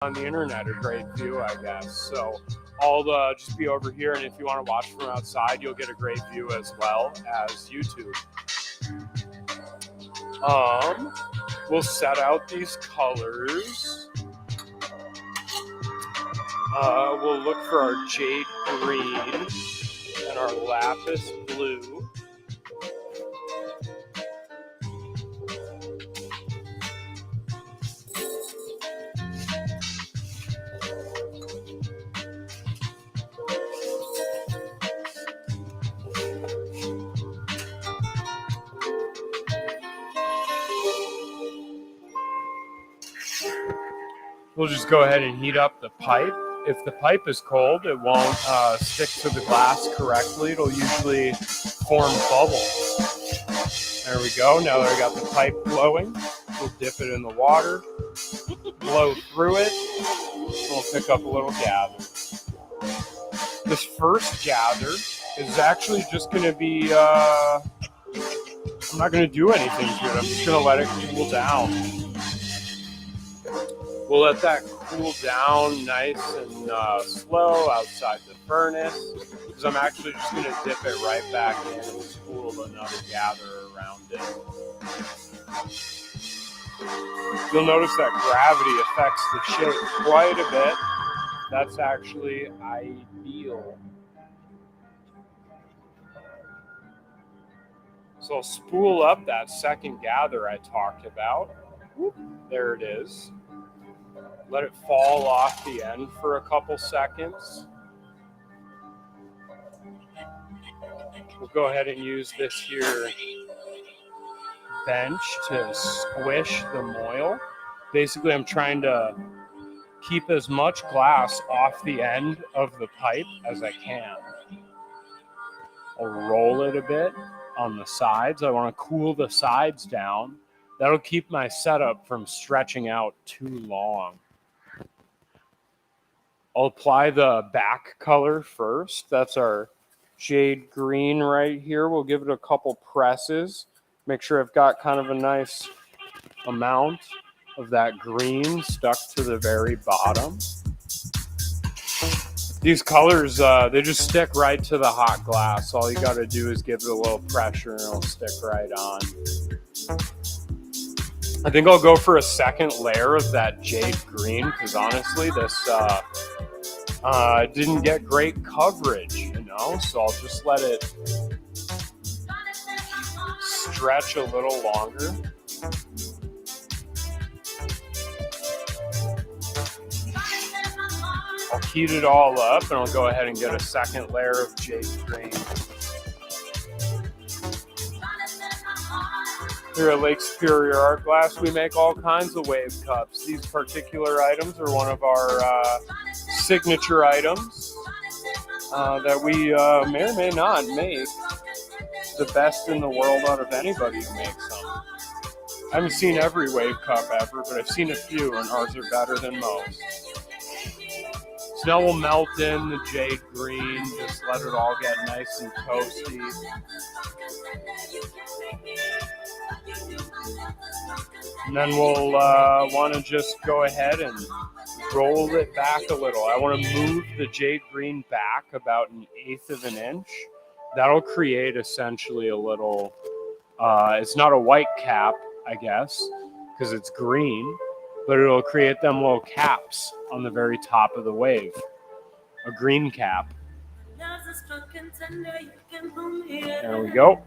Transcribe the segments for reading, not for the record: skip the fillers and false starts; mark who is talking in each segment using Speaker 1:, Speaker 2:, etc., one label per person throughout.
Speaker 1: on the internet a great view, I guess. So I'll just be over here, and if you want to watch from outside, you'll get a great view as well as YouTube. We'll set out these colors. We'll look for our jade green and our lapis blue. We'll just go ahead and heat up the pipe. If the pipe is cold, it won't stick to the glass correctly. It'll usually form bubbles. There we go. Now that I got the pipe blowing, we'll dip it in the water, blow through it, and we'll pick up a little gather. This first gather is actually just going to be, I'm not going to do anything to it. I'm just going to let it cool down. We'll let that cool down nice and slow outside the furnace, because I'm actually just going to dip it right back in and spool another gather around it. You'll notice that gravity affects the shape quite a bit. That's actually ideal. So I'll spool up that second gather I talked about. Whoop, there it is. Let it fall off the end for a couple seconds. We'll go ahead and use this here bench to squish the moil. Basically, I'm trying to keep as much glass off the end of the pipe as I can. I'll roll it a bit on the sides. I want to cool the sides down. That'll keep my setup from stretching out too long. I'll apply the back color first. That's our jade green right here. We'll give it a couple presses. Make sure I've got kind of a nice amount of that green stuck to the very bottom. These colors, they just stick right to the hot glass. All you got to do is give it a little pressure and it'll stick right on. I think I'll go for a second layer of that jade green, because honestly, this didn't get great coverage, you know, so I'll just let it stretch a little longer. I'll heat it all up, and I'll go ahead and get a second layer of jade green. Here at Lake Superior Art Glass, we make all kinds of wave cups. These particular items are one of our signature items that we may or may not make the best in the world out of anybody who makes them. I haven't seen every wave cup ever, but I've seen a few, and ours are better than most. So now we'll melt in the jade green, just let it all get nice and toasty. And then we'll want to just go ahead and roll it back a little. I want to move the jade green back about 1/8 of an inch. That'll create essentially a little, it's not a white cap, I guess, because it's green, but it'll create them little caps on the very top of the wave. A green cap. There we go.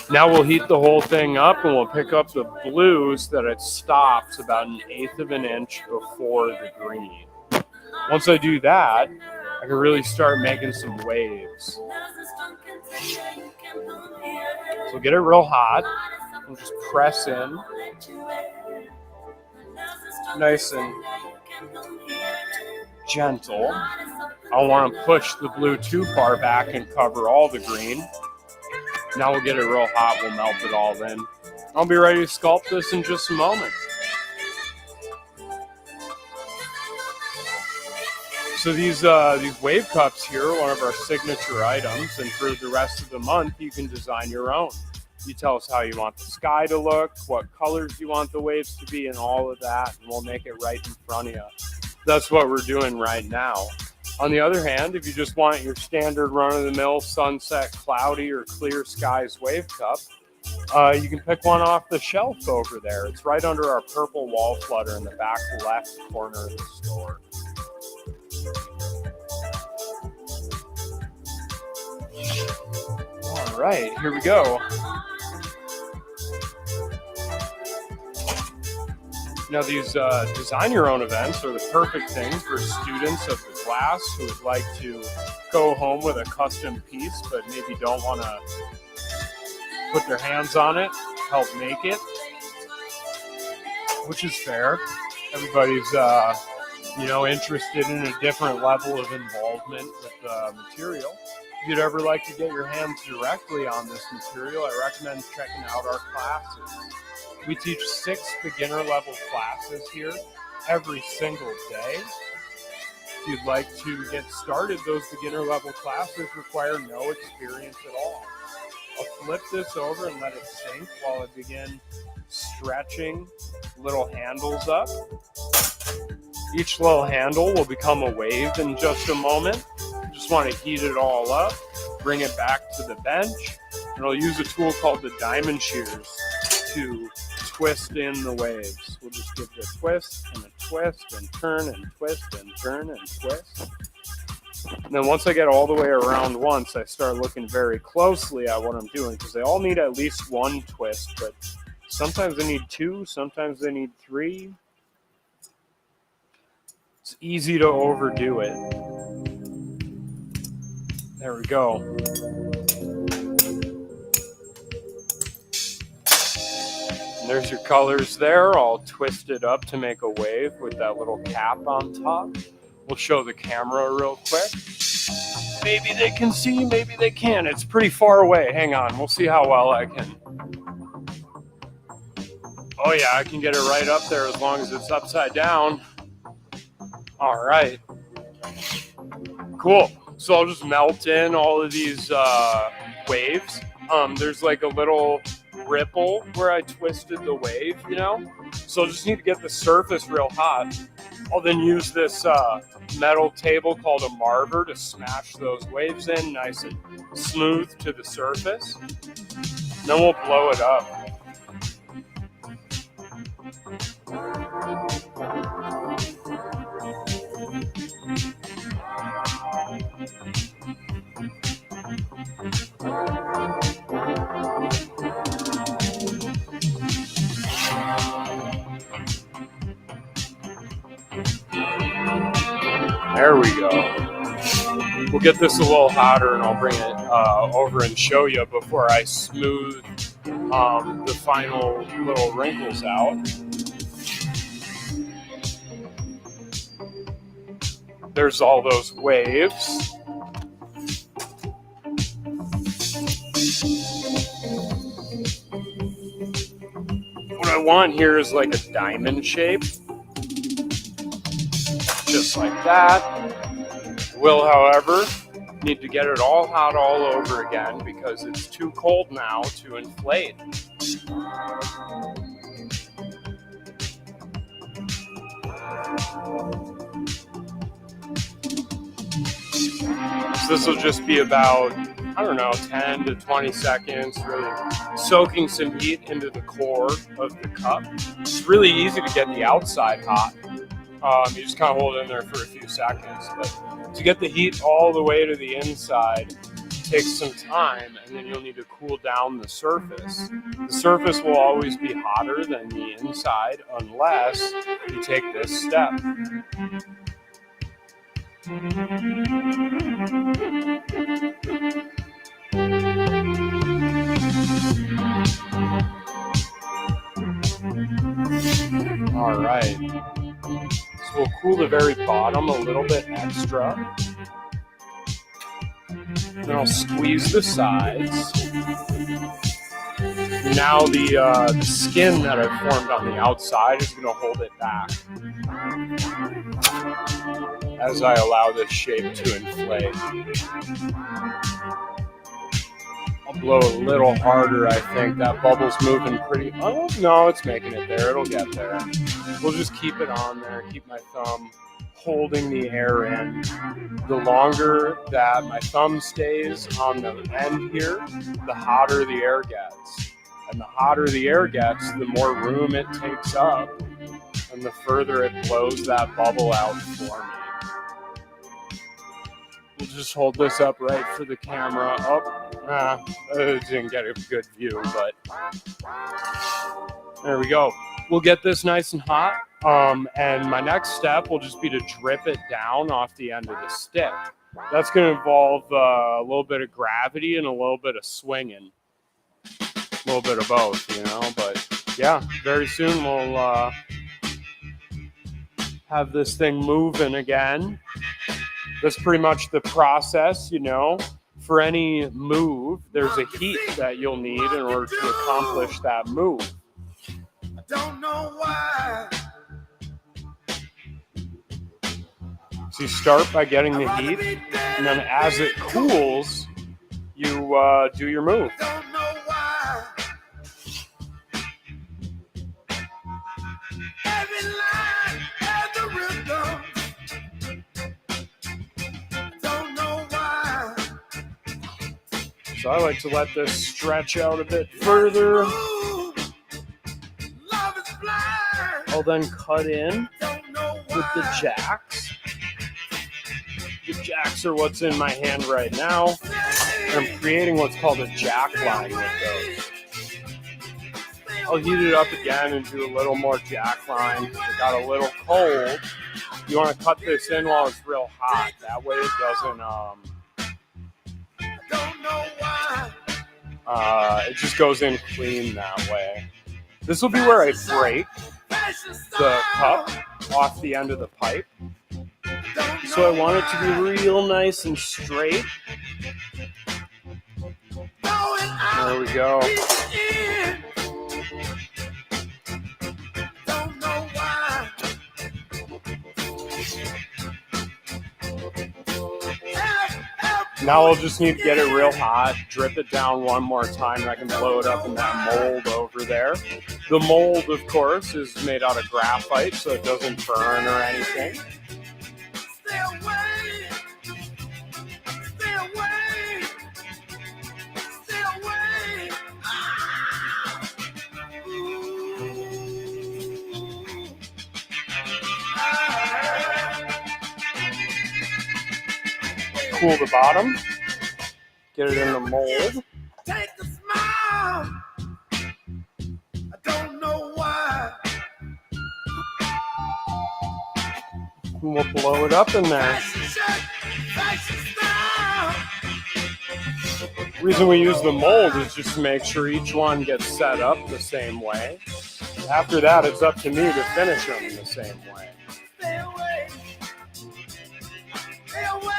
Speaker 1: Now we'll heat the whole thing up, and we'll pick up the blue so that it stops about 1/8 of an inch before the green. Once I do that, I can really start making some waves. So get it real hot and just press in. Nice and gentle. I don't want to push the blue too far back and cover all the green. Now we'll get it real hot. We'll melt it all in. I'll be ready to sculpt this in just a moment. So these wave cups here are one of our signature items, and for the rest of the month, you can design your own. You tell us how you want the sky to look, what colors you want the waves to be, and all of that, and we'll make it right in front of you. That's what we're doing right now. On the other hand, if you just want your standard run-of-the-mill sunset, cloudy, or clear skies wave cup, you can pick one off the shelf over there. It's right under our purple wall flutter in the back left corner of the store. All right, here we go. Now, these design your own events are the perfect thing for students of the class who would like to go home with a custom piece, but maybe don't want to put their hands on it, help make it, which is fair. Everybody's, interested in a different level of involvement with the material. If you'd ever like to get your hands directly on this material, I recommend checking out our classes. We teach 6 beginner level classes here every single day. If you'd like to get started, those beginner level classes require no experience at all. I'll flip this over and let it sink while I begin stretching little handles up. Each little handle will become a wave in just a moment. Just want to heat it all up, bring it back to the bench, and I'll use a tool called the diamond shears to twist in the waves. We'll just give it a twist and turn and twist and turn and twist. And then once I get all the way around once, I start looking very closely at what I'm doing, because they all need at least one twist, but sometimes they need 2, sometimes they need 3. It's easy to overdo it. There we go. And there's your colors there, all twisted up to make a wave with that little cap on top. We'll show the camera real quick. Maybe they can see, maybe they can't. It's pretty far away. Hang on, we'll see how well I can. Oh yeah, I can get it right up there as long as it's upside down. All right. Cool. So I'll just melt in all of these waves. There's like a little ripple where I twisted the wave, So I'll just need to get the surface real hot. I'll then use this metal table called a marver to smash those waves in nice and smooth to the surface. And then we'll blow it up. There we go. We'll get this a little hotter and I'll bring it over and show you before I smooth the final little wrinkles out. There's all those waves. What I want here is like a diamond shape. Just like that. Will, however, need to get it all hot all over again because it's too cold now to inflate. So this will just be about, 10 to 20 seconds, really soaking some heat into the core of the cup. It's really easy to get the outside hot. You just kind of hold it in there for a few seconds, but to get the heat all the way to the inside takes some time, and then you'll need to cool down the surface. The surface will always be hotter than the inside unless you take this step. All right. So we'll cool the very bottom a little bit extra. Then I'll squeeze the sides. Now the skin that I've formed on the outside is going to hold it back as I allow this shape to inflate. I'll blow a little harder, I think. That bubble's moving pretty... Oh, no, it's making it there. It'll get there. We'll just keep it on there. Keep my thumb holding the air in. The longer that my thumb stays on the end here, the hotter the air gets. And the hotter the air gets, the more room it takes up, and the further it blows that bubble out for me. We'll just hold this up right for the camera. I didn't get a good view, but there we go. We'll get this nice and hot. And my next step will just be to drip it down off the end of the stick. That's going to involve a little bit of gravity and a little bit of swinging. A little bit of both, you know. But yeah, very soon we'll have this thing moving again. That's pretty much the process, you know. For any move, there's a heat that you'll need in order to accomplish that move. I don't know why. So you start by getting the heat, and then as it cools, you do your move. Don't know why. Every line has a rhythm. Don't know why. So I like to let this stretch out a bit further. I'll then cut in with the jacks. The jacks are what's in my hand right now. I'm creating what's called a jack line with those. I'll heat it up again and do a little more jack line. It got a little cold. You want to cut this in while it's real hot. That way it doesn't, it just goes in clean that way. This will be where I break the cup off the end of the pipe. So I want it to be real nice and straight. There we go. Now I'll just need to get it real hot, drip it down one more time, and I can blow it up in that mold over there. The mold, of course, is made out of graphite, so it doesn't burn or anything. Stay away. Stay away. Stay away. Cool the bottom. Get it in the mold. Take a smile. I don't know why. We'll blow it up in there. The reason we use the mold is just to make sure each one gets set up the same way. After that, it's up to me to finish them the same way. Stay away. Stay away.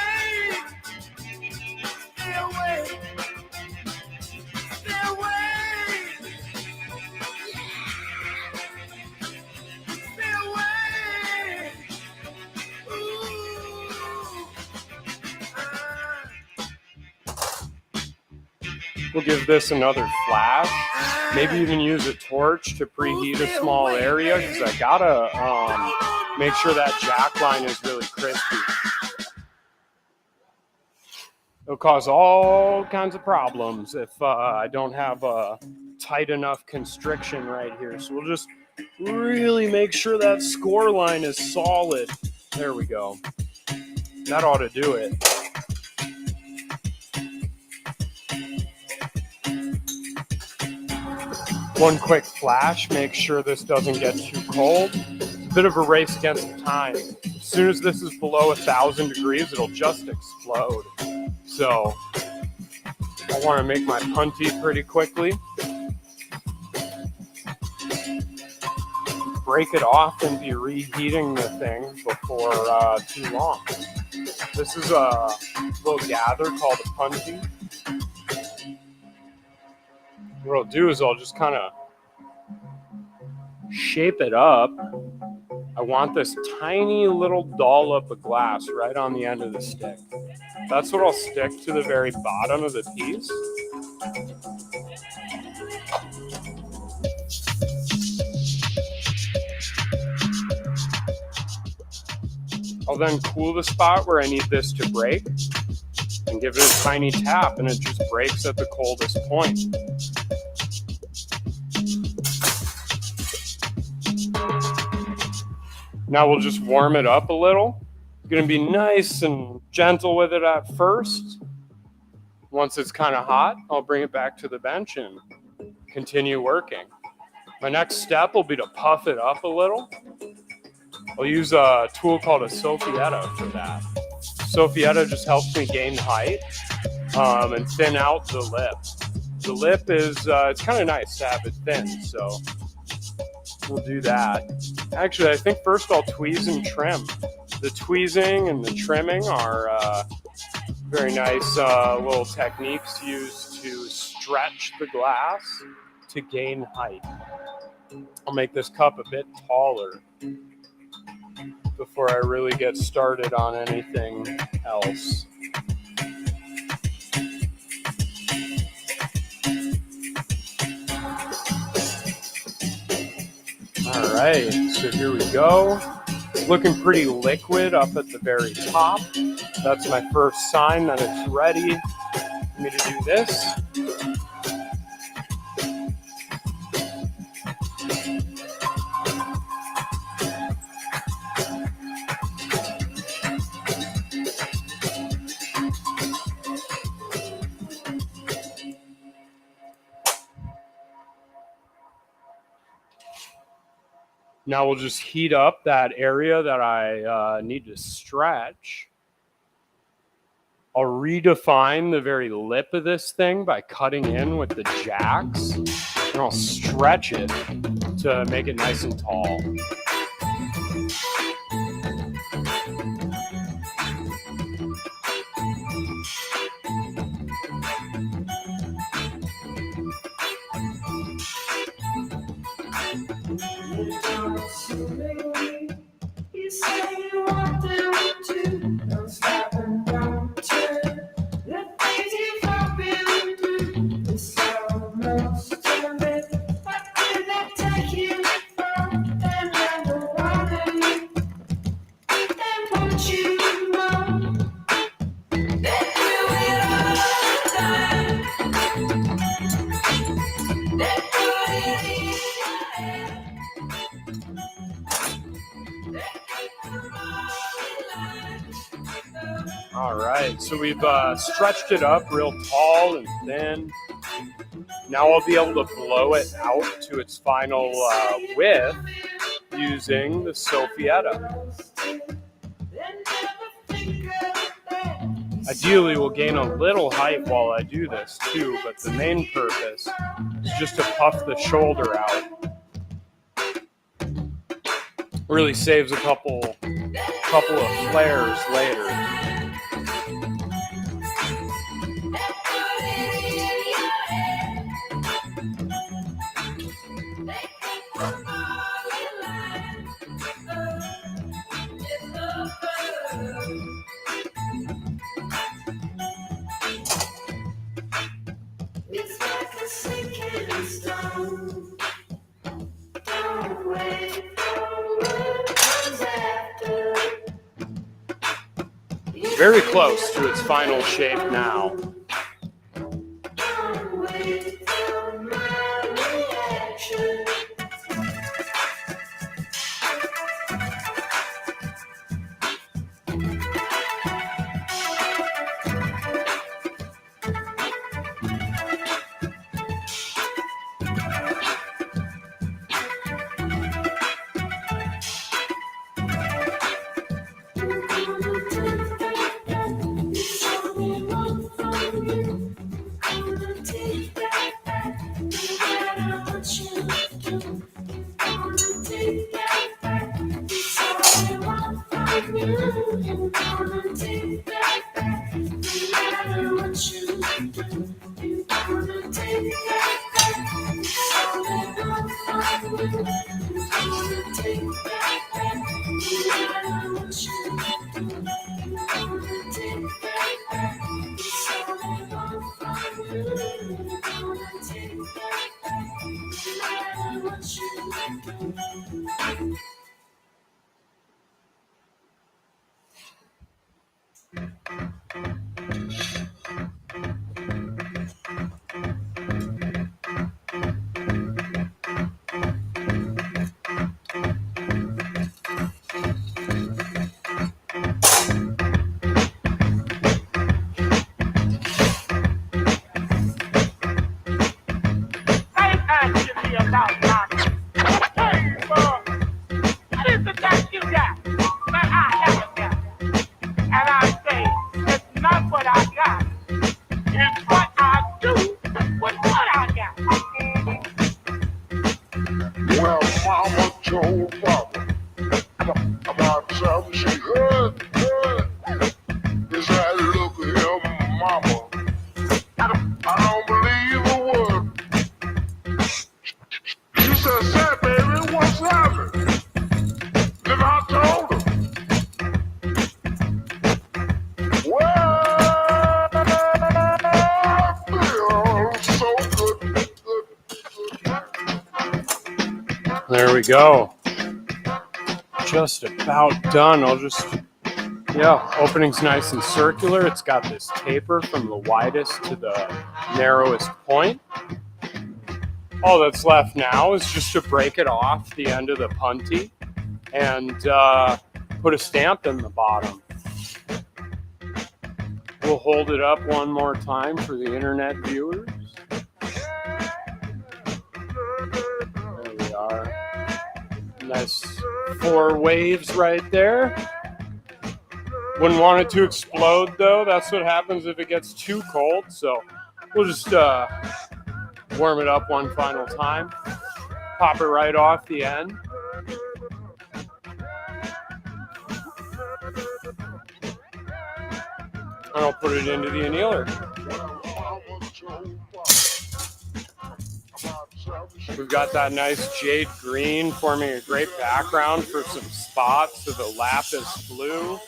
Speaker 1: Stay away. Stay away. Stay away. We'll give this another flash. Maybe even use a torch to preheat a small area, because I gotta make sure that jack line is really crispy. It'll cause all kinds of problems if I don't have a tight enough constriction right here. So we'll just really make sure that score line is solid. There we go. That ought to do it. One quick flash, make sure this doesn't get too cold. It's a bit of a race against time. As soon as this is below 1,000 degrees, it'll just explode. So I want to make my punty pretty quickly. Break it off and be reheating the thing before too long. This is a little gather called a punty. What I'll do is I'll just kind of shape it up. I want this tiny little dollop of glass right on the end of the stick. That's what I'll stick to the very bottom of the piece. I'll I'll then cool the spot where I need this to break and give it a tiny tap, and it just breaks at the coldest point. Now we'll just warm it up a little. It's going to be nice and gentle with it at first. Once it's kind of hot, I'll bring it back to the bench and continue working. My next step will be to puff it up a little. I'll use a tool called a Soffietta for that. Soffietta just helps me gain height and thin out the lip. The lip is, it's kind of nice to have it thin, so we'll do that. Actually, I think first I'll tweeze and trim. The tweezing and the trimming are very nice little techniques used to stretch the glass to gain height. I'll make this cup a bit taller before I really get started on anything else. All right, so here we go. Looking pretty liquid up at the very top. That's my first sign that it's ready for me to do this. Now we'll just heat up that area that I need to stretch. I'll redefine the very lip of this thing by cutting in with the jacks, and I'll stretch it to make it nice and tall. All right, so we've stretched it up real tall and thin. Now I'll be able to blow it out to its final width using the Soffietta. Ideally, we'll gain a little height while I do this too, but the main purpose is just to puff the shoulder out. Really saves a couple of flares later. Very close to its final shape now.
Speaker 2: Well, mama told papa about something she heard. He said, look here, mama. I don't believe a word. She said, say, baby, what's happening? Then I told her. Well, I feel so good.
Speaker 1: There we go. Just about done. Opening's nice and circular. It's got this taper from the widest to the narrowest point. All that's left now is just to break it off the end of the punty and put a stamp in the bottom. We'll hold it up one more time for the internet viewers. There we are. Nice 4 waves right there. Wouldn't want it to explode though. That's what happens if it gets too cold. So we'll just warm it up one final time. Pop it right off the end. And I'll put it into the annealer. We've got that nice jade green forming a great background for some spots of the lapis blue.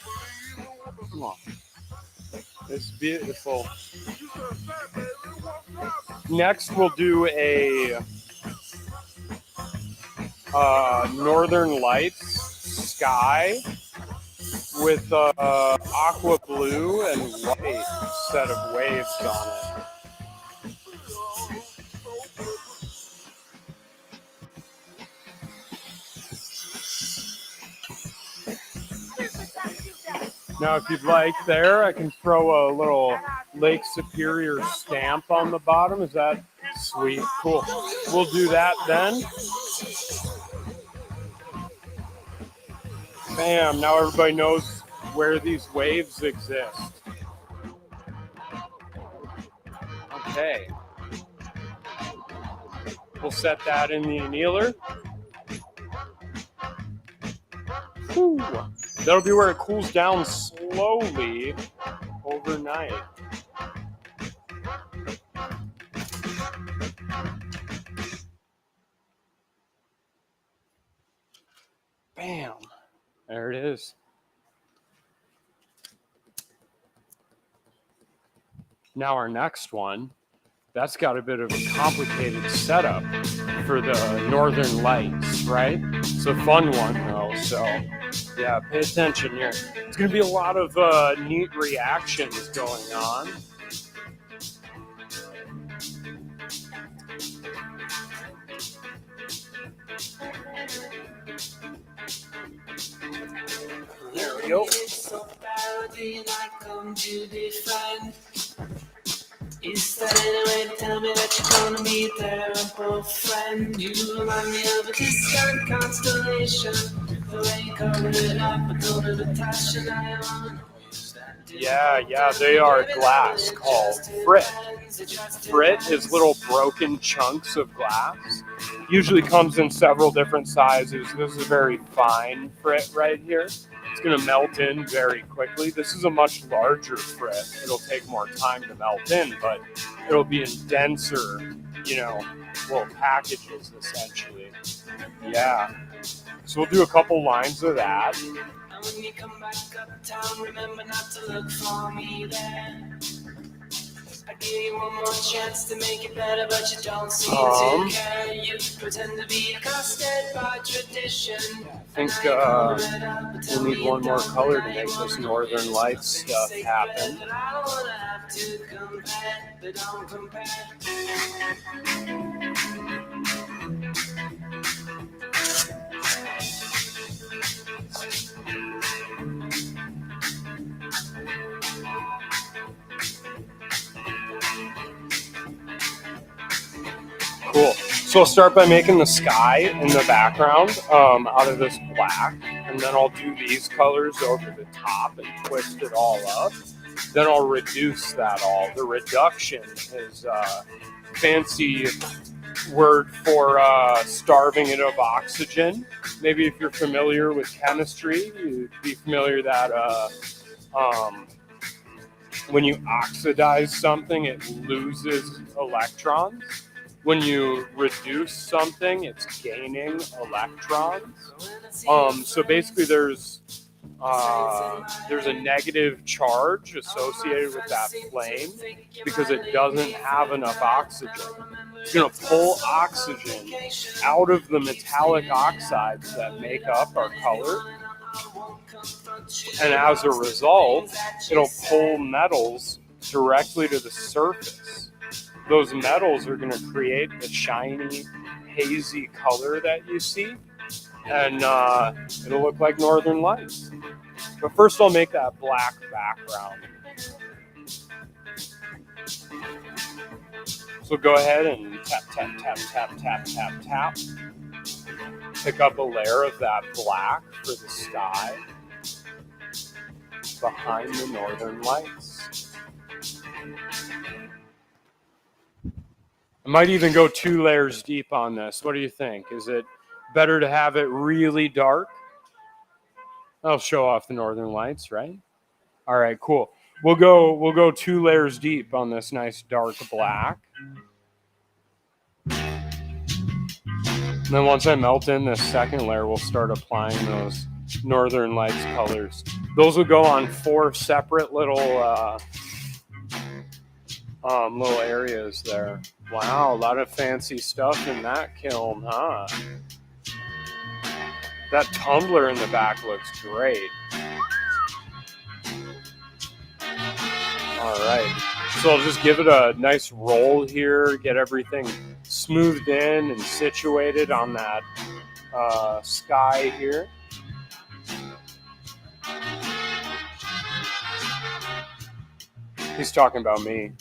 Speaker 1: Come on. It's beautiful. Next, we'll do a Northern Lights sky with aqua blue and white set of waves on it. Now, if you'd like there, I can throw a little Lake Superior stamp on the bottom. Is that sweet? Cool. We'll do that then. Bam, now everybody knows where these waves exist. Okay. We'll set that in the annealer. Whew. That'll be where it cools down slowly overnight. Bam. There it is. Now our next one, that's got a bit of a complicated setup for the Northern Lights, right? It's a fun one though, so yeah, pay attention here. It's going to be a lot of neat reactions going on. There we go. Is there any way to tell me that you're gonna be there, a friend? You remind me of a distant constellation. The way you cover it up, I don't have a touch, and I wanna know is that. Yeah, they are glass called frit. Frit is little broken chunks of glass. Usually comes in several different sizes. This is a very fine frit right here. It's going to melt in very quickly. This is a much larger frit. It'll take more time to melt in, but it'll be in denser, little packages essentially. Yeah. So we'll do a couple lines of that. And when you come back uptown, remember not to look for me there.
Speaker 3: I give you one more chance to make it better, but you don't seem to care. You pretend to be accosted by tradition.
Speaker 1: I think we'll need one more color to make this Northern Lights stuff happen. Cool. So I'll start by making the sky in the background out of this black, and then I'll do these colors over the top and twist it all up. Then I'll reduce that all. The reduction is a fancy word for starving it of oxygen. Maybe if you're familiar with chemistry, you'd be familiar that when you oxidize something, it loses electrons. When you reduce something, it's gaining electrons. So basically, there's a negative charge associated with that flame because it doesn't have enough oxygen. It's going to pull oxygen out of the metallic oxides that make up our color. And as a result, it'll pull metals directly to the surface. Those metals are going to create the shiny, hazy color that you see, and it'll look like Northern Lights. But first I'll make that black background. So go ahead and tap, tap, tap, tap, tap, tap, tap. Pick up a layer of that black for the sky behind the Northern Lights. I might even go 2 layers deep on this. What do you think? Is it better to have it really dark? That'll show off the Northern Lights, right? All right, cool. We'll go 2 layers deep on this nice dark black. And then once I melt in this second layer, we'll start applying those Northern Lights colors. Those will go on 4 separate little areas there. Wow, a lot of fancy stuff in that kiln, huh? That tumbler in the back looks great. All right, so I'll just give it a nice roll here, get everything smoothed in and situated on that sky here. He's talking about me.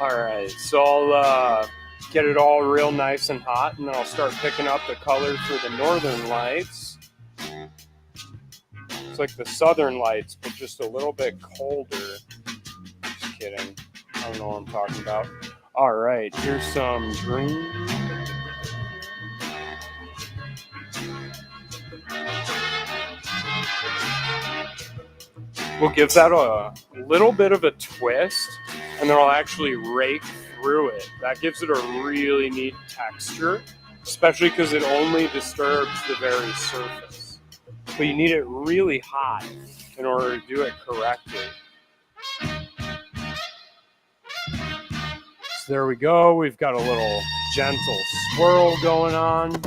Speaker 1: All right, so I'll get it all real nice and hot, and then I'll start picking up the color for the Northern Lights. It's like the Southern Lights, but just a little bit colder. Just kidding. I don't know what I'm talking about. All right, here's some green. We'll give that a little bit of a twist, and then I'll actually rake through it. That gives it a really neat texture, especially because it only disturbs the very surface. But you need it really hot in order to do it correctly. So there we go. We've got a little gentle swirl going on.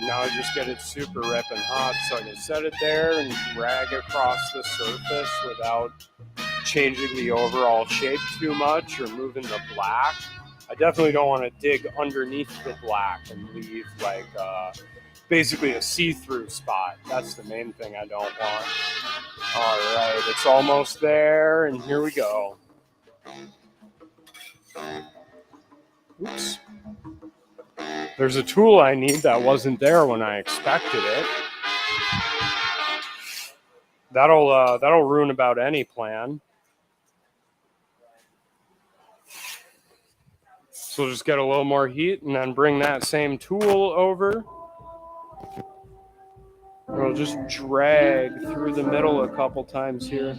Speaker 1: Now I just get it super ripping hot so I can set it there and drag across the surface without changing the overall shape too much or moving the black. I definitely don't want to dig underneath the black and leave like basically a see-through spot. That's the main thing I don't want. All right, it's almost there, and here we go. Oops. There's a tool I need that wasn't there when I expected it. That'll ruin about any plan. So just get a little more heat and then bring that same tool over. And I'll just drag through the middle a couple times here.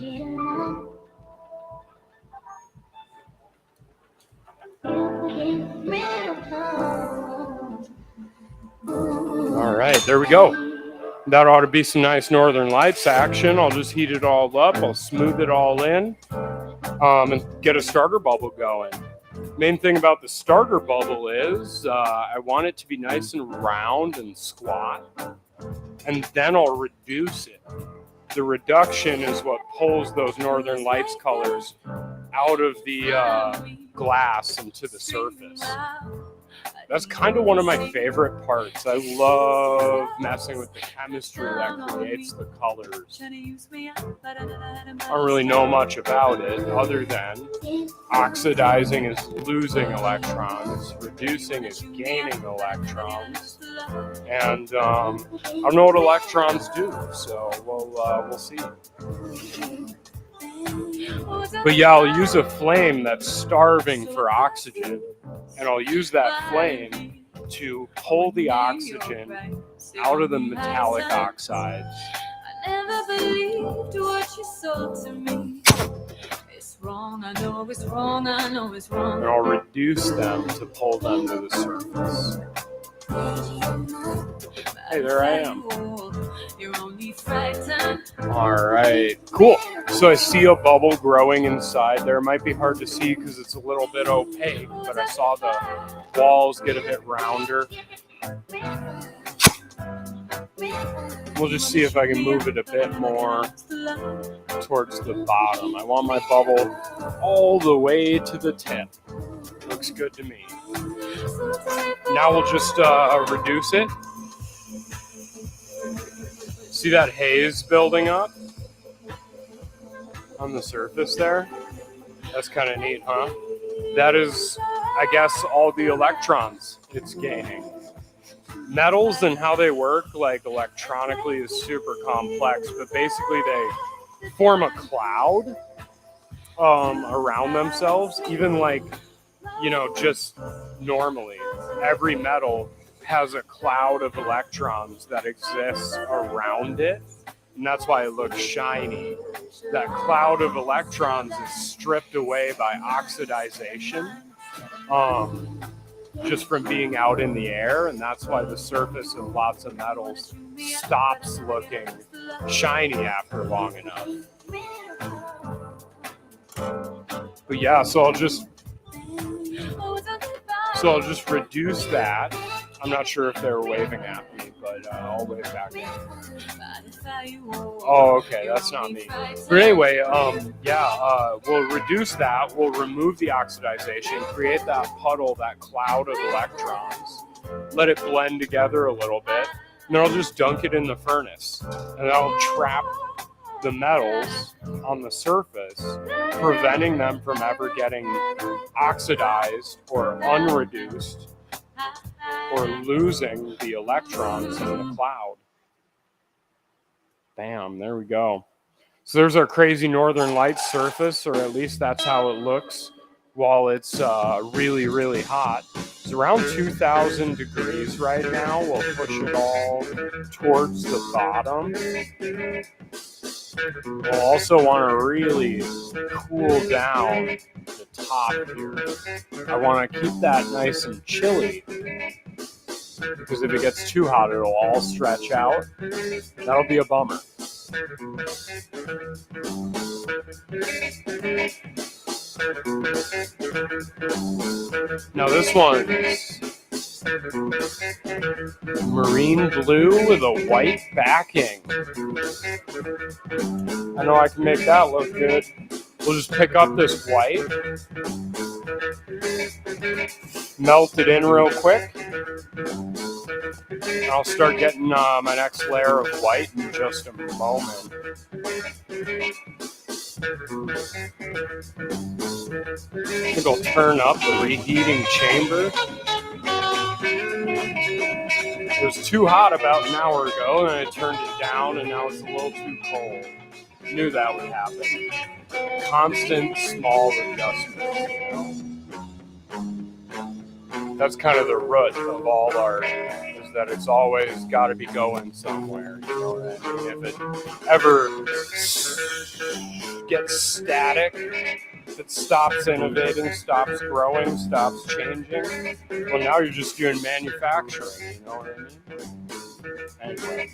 Speaker 1: All right, there we go. That ought to be some nice Northern Lights action. I'll just heat it all up. I'll smooth it all in and get a starter bubble going. Main thing about the starter bubble is I want it to be nice and round and squat, and then I'll reduce it. The reduction is what pulls those Northern Lights colors out of the glass into the surface. That's kind of one of my favorite parts. I love messing with the chemistry that creates the colors. I don't really know much about it other than oxidizing is losing electrons, reducing is gaining electrons, and I don't know what electrons do, so we'll see. But yeah, I'll use a flame that's starving for oxygen, and I'll use that flame to pull the oxygen out of the metallic oxides.
Speaker 3: I never believed what you sold to me. It's wrong, I know it's wrong, I know it's wrong.
Speaker 1: And I'll reduce them to pull them to the surface. Hey, there I am. All right, cool. So I see a bubble growing inside there. It might be hard to see because it's a little bit opaque, but I saw the walls get a bit rounder. We'll just see if I can move it a bit more towards the bottom. I want my bubble all the way to the tip. Looks good to me. Now we'll just reduce it. See that haze building up on the surface there? That's kind of neat, huh? That is, I guess, all the electrons it's gaining. Metals and how they work, like electronically, is super complex, but basically they form a cloud around themselves, even like, just normally. Every metal has a cloud of electrons that exists around it, and that's why it looks shiny. That cloud of electrons is stripped away by oxidization, just from being out in the air, and that's why the surface of lots of metals stops looking shiny after long enough. But yeah, so I'll just reduce that. I'm not sure if they were waving at me, but I'll wave back. Oh, okay, that's not me. But anyway, we'll reduce that. We'll remove the oxidization, create that puddle, that cloud of electrons, let it blend together a little bit, and then I'll just dunk it in the furnace, and that'll trap the metals on the surface, preventing them from ever getting oxidized or unreduced, or losing the electrons in the cloud. Bam, there we go. So there's our crazy Northern Lights surface, or at least that's how it looks while it's really, really hot. It's around 2,000 degrees right now. We'll push it all towards the bottom. We'll also want to really cool down the top here. I want to keep that nice and chilly, because if it gets too hot, it'll all stretch out. That'll be a bummer. Now this one's marine blue with a white backing. I know I can make that look good. We'll just pick up this white, melt it in real quick, and I'll start getting my next layer of white in just a moment. I think I'll turn up the reheating chamber. It was too hot about an hour ago, and then I turned it down, and now it's a little too cold. I knew that would happen. Constant small adjustments, That's kind of the root of all art, is that it's always got to be going somewhere. You know what I mean? If it ever gets static, if it stops innovating, stops growing, stops changing, well, now you're just doing manufacturing. You know what I mean? Anyway.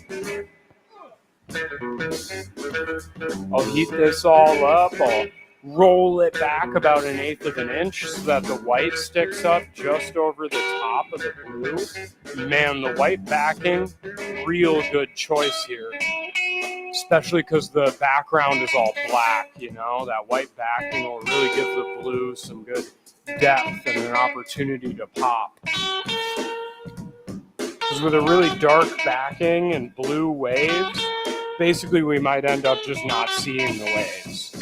Speaker 1: I'll heat this all up. I'll roll it back about 1/8 of an inch so that the white sticks up just over the top of the blue. Man, the white backing, real good choice here. Especially because the background is all black, you know? That white backing will really give the blue some good depth and an opportunity to pop. Because with a really dark backing and blue waves, basically we might end up just not seeing the waves.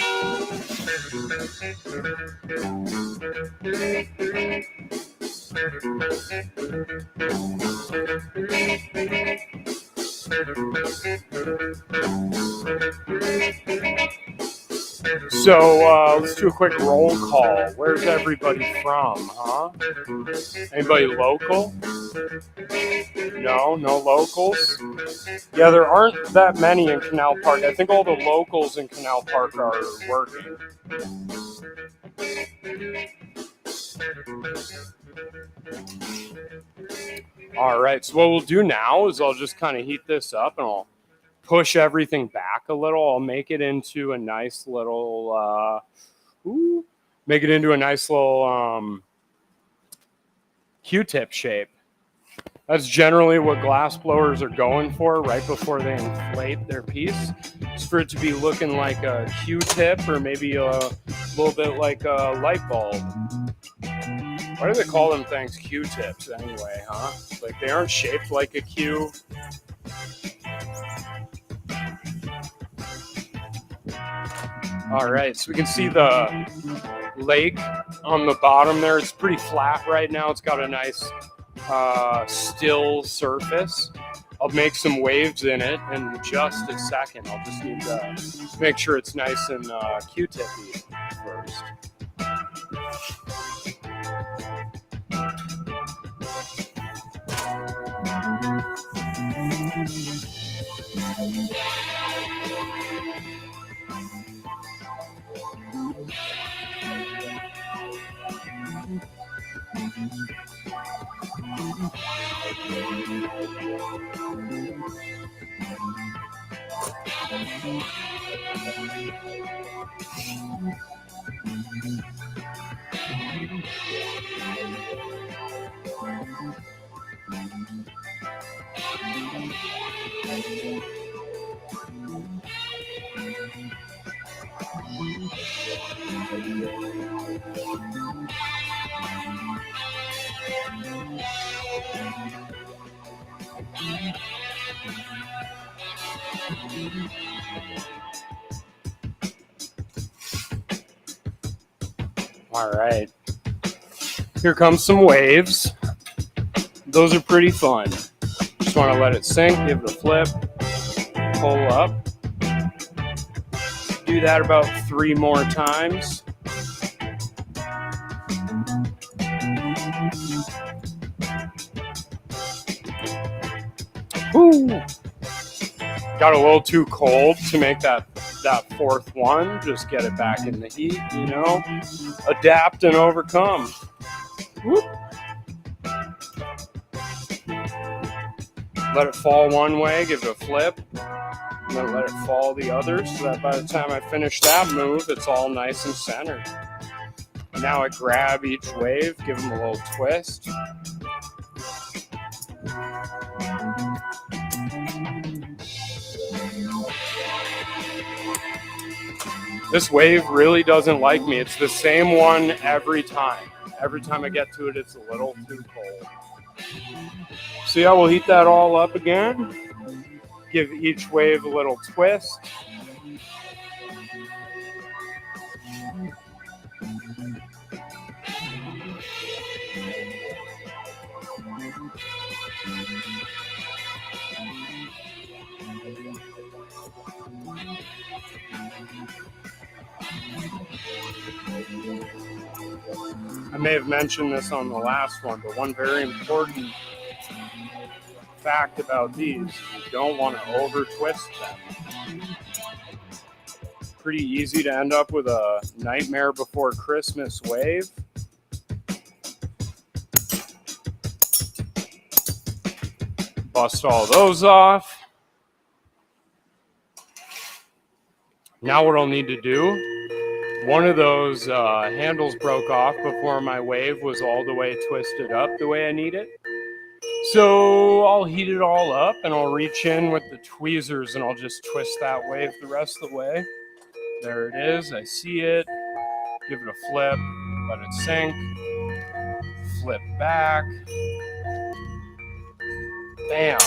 Speaker 1: So let's do a quick roll call. Where's everybody from, huh? Anybody local? No locals? Yeah, there aren't that many in Canal Park. I think all the locals in Canal Park are working. All right, so what we'll do now is I'll just kind of heat this up and I'll push everything back a little. I'll make it into a nice little, Q-tip shape. That's generally what glass blowers are going for right before they inflate their piece. It's for it to be looking like a Q-tip or maybe a little bit like a light bulb. Why do they call them things Q-tips anyway, huh? Like they aren't shaped like a Q. All right, so we can see the lake on the bottom there. It's pretty flat right now. It's got a nice still surface. I'll make some waves in it in just a second. I'll just need to make sure it's nice and Q-tippy first. All right, here comes some waves. Those are pretty fun. Just want to let it sink, give it a flip, pull up. Do that about 3 more times. Woo! Got a little too cold to make that fourth one. Just get it back in the heat, you know. Adapt and overcome. Whoop. Let it fall one way, give it a flip, and then let it fall the other so that by the time I finish that move, it's all nice and centered. Now I grab each wave, give them a little twist. This wave really doesn't like me. It's the same one every time. Every time I get to it, it's a little too cold. See how we'll heat that all up again? Give each wave a little twist. I may have mentioned this on the last one, but one very important fact about these, you don't want to over twist them. Pretty easy to end up with a Nightmare Before Christmas wave. Bust all those off. Now what I'll need to do, one of those handles broke off before my wave was all the way twisted up the way I need it. So I'll heat it all up and I'll reach in with the tweezers and I'll just twist that wave the rest of the way. There it is. I see it. Give it a flip. Let it sink. Flip back. Bam.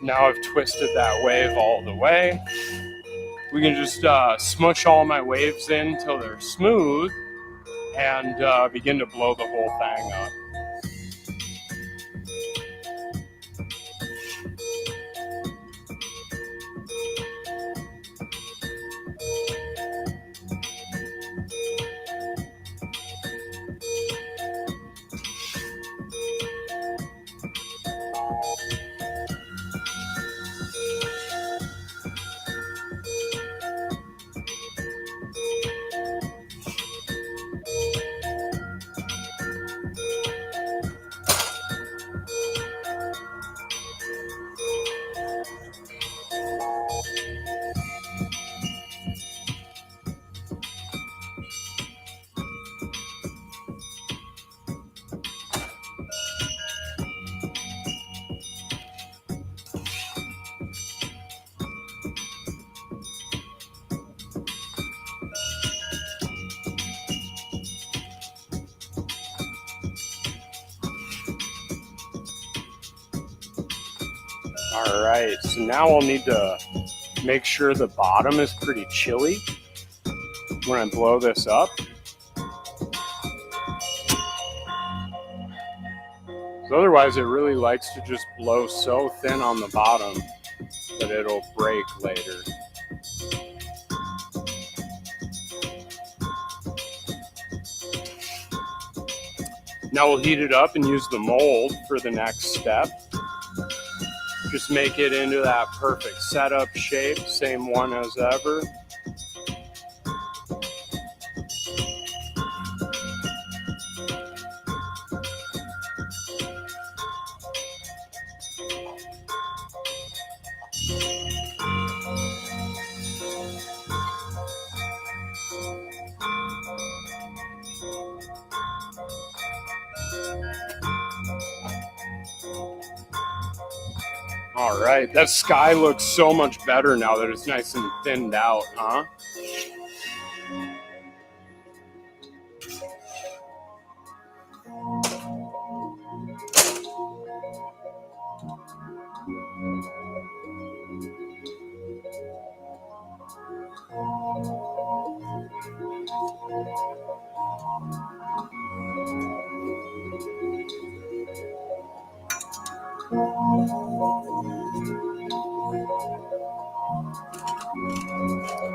Speaker 1: Now I've twisted that wave all the way. We can just smush all my waves in until they're smooth and begin to blow the whole thing up. All right, so now I'll need to make sure the bottom is pretty chilly when I blow this up. So otherwise, it really likes to just blow so thin on the bottom that it'll break later. Now we'll heat it up and use the mold for the next step. Just make it into that perfect setup shape, same one as ever. All right, that sky looks so much better now that it's nice and thinned out, huh?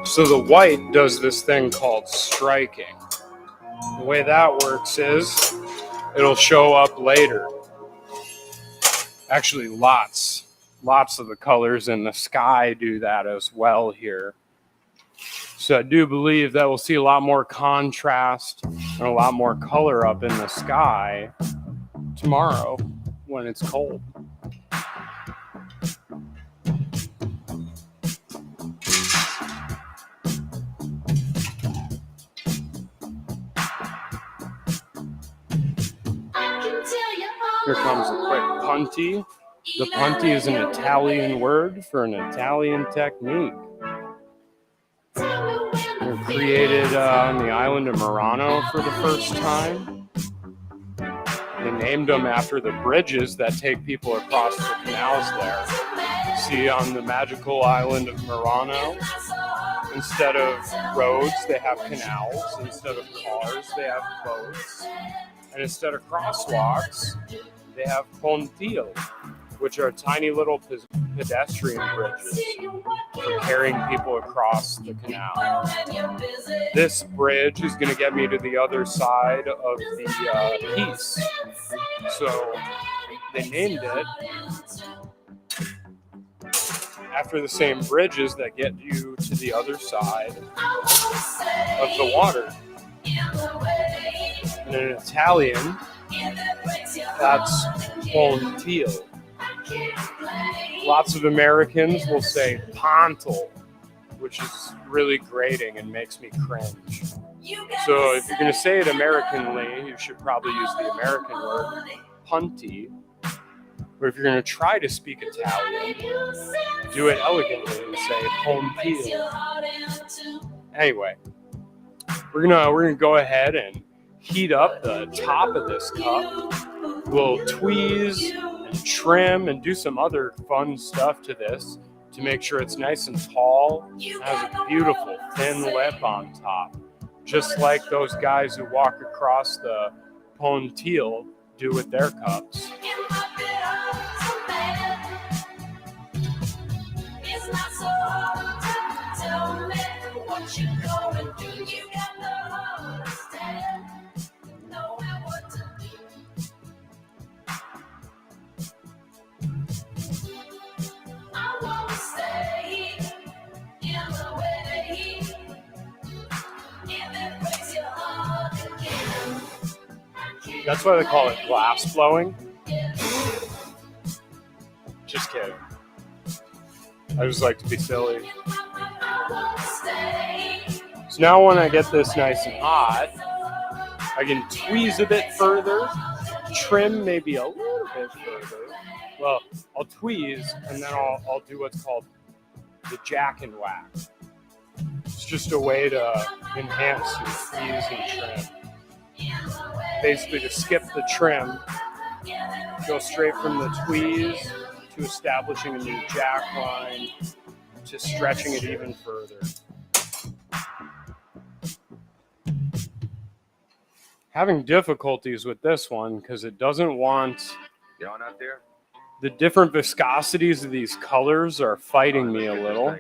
Speaker 1: So the white does this thing called striking. The way that works is it'll show up later. Actually, lots of the colors in the sky do that as well here. So I do believe that we'll see a lot more contrast and a lot more color up in the sky tomorrow when it's cold. Here comes a quick punty. The punty is an Italian word for an Italian technique. They were created on the island of Murano for the first time. They named them after the bridges that take people across the canals there. See, on the magical island of Murano, instead of roads, they have canals. Instead of cars, they have boats. And instead of crosswalks, they have pontillos, which are tiny little pedestrian bridges for carrying people across the canal. This bridge is going to get me to the other side of the piece. So they named it after the same bridges that get you to the other side of the water. And in Italian, that's pontillo. Lots of Americans will say pontal, which is really grating and makes me cringe. So if you're going to say it Americanly, you should probably use the American word punty. Or if you're going to try to speak Italian, do it elegantly and say pontile. Anyway, we're gonna go ahead and heat up the top of this cup. We'll tweeze and trim and do some other fun stuff to this to make sure it's nice and tall. It has a beautiful thin lip on top, just like those guys who walk across the pontile do with their cups.
Speaker 3: It's not so hard to tell me what you're going through. You got the understand, knowing what to do. I won't stay in the way. If it breaks your heart again.
Speaker 1: That's why they call it glass blowing. Just kidding. I just like to be silly. So now when I get this nice and hot, I can tweeze a bit further, trim maybe a little bit further. Well, I'll tweeze and then I'll do what's called the jack and whack. It's just a way to enhance your tweeze and trim. Basically to skip the trim, go straight from the tweeze to establishing a new jack line, to stretching it even further. Having difficulties with this one because it doesn't want the different viscosities of these colors are fighting me a little.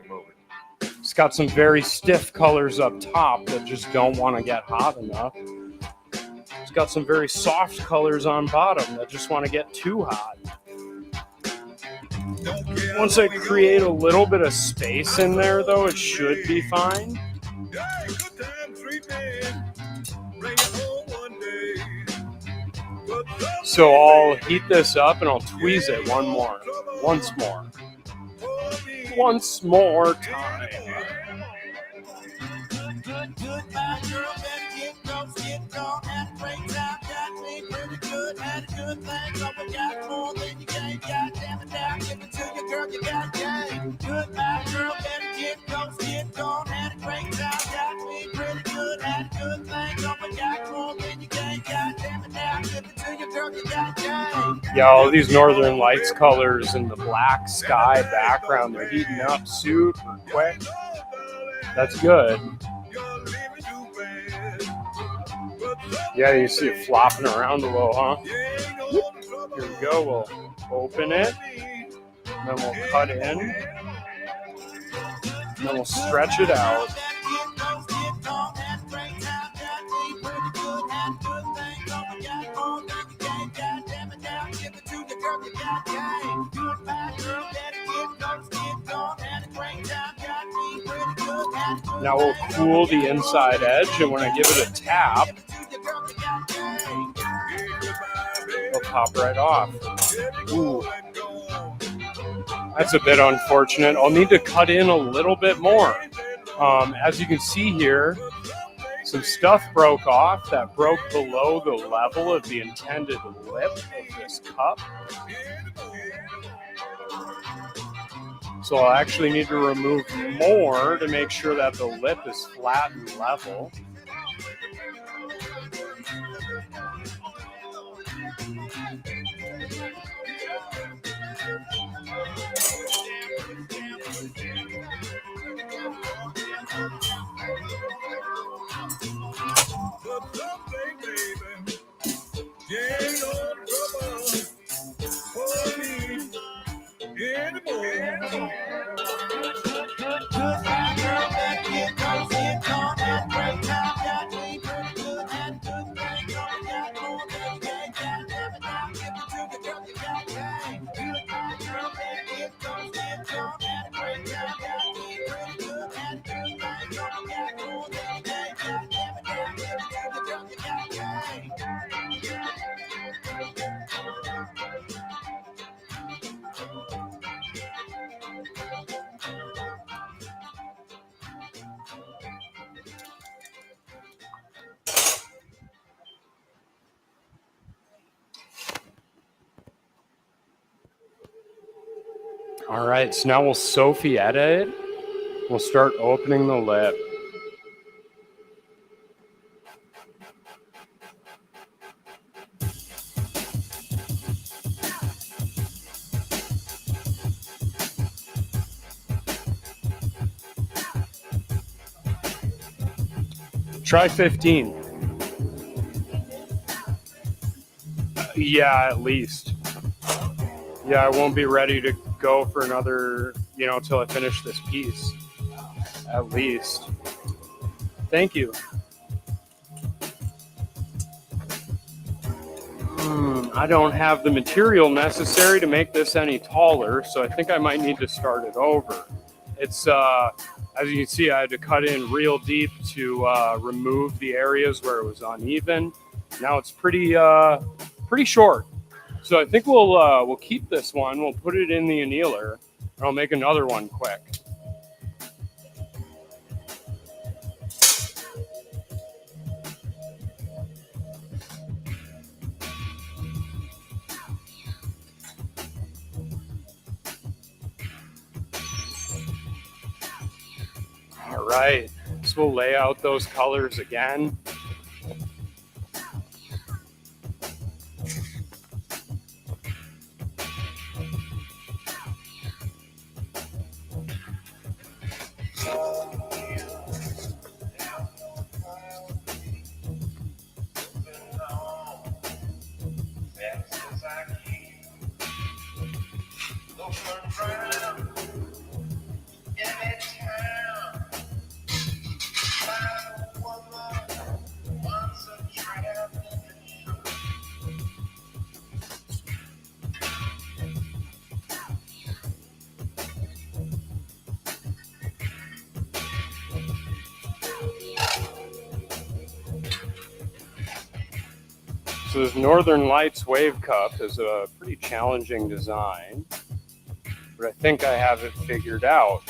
Speaker 1: It's got some very stiff colors up top that just don't want to get hot enough. It's got some very soft colors on bottom that just want to get too hot. Once I create a little bit of space in there, though, it should be fine. So I'll heat this up and I'll tweeze it once more time. Yeah, all these Northern Lights colors and the black sky background, they're heating up super quick. That's good. Yeah, you see it flopping around a little, huh? Here we go. We'll open it. And then we'll cut in. And then we'll stretch it out. Now we'll cool the inside edge, and when I give it a tap, it'll pop right off. Ooh. That's a bit unfortunate. I'll need to cut in a little bit more. As you can see here, some stuff broke off that broke below the level of the intended lip of this cup. So I'll actually need to remove more to make sure that the lip is flat and level. All right, so now we'll Sophie edit. We'll start opening the lip. Try 15. Yeah, at least. Yeah, I won't be ready to go for another, till I finish this piece. At least. Thank you. I don't have the material necessary to make this any taller, so I think I might need to start it over. It's, as you can see, I had to cut in real deep to remove the areas where it was uneven. Now it's pretty short. So I think we'll keep this one. We'll put it in the annealer, and I'll make another one quick. All right, so we'll lay out those colors again. So this Northern Lights wave cup is a pretty challenging design, but I think I have it figured out.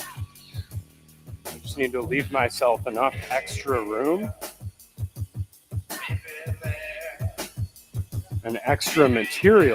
Speaker 1: I just need to leave myself enough extra room and extra material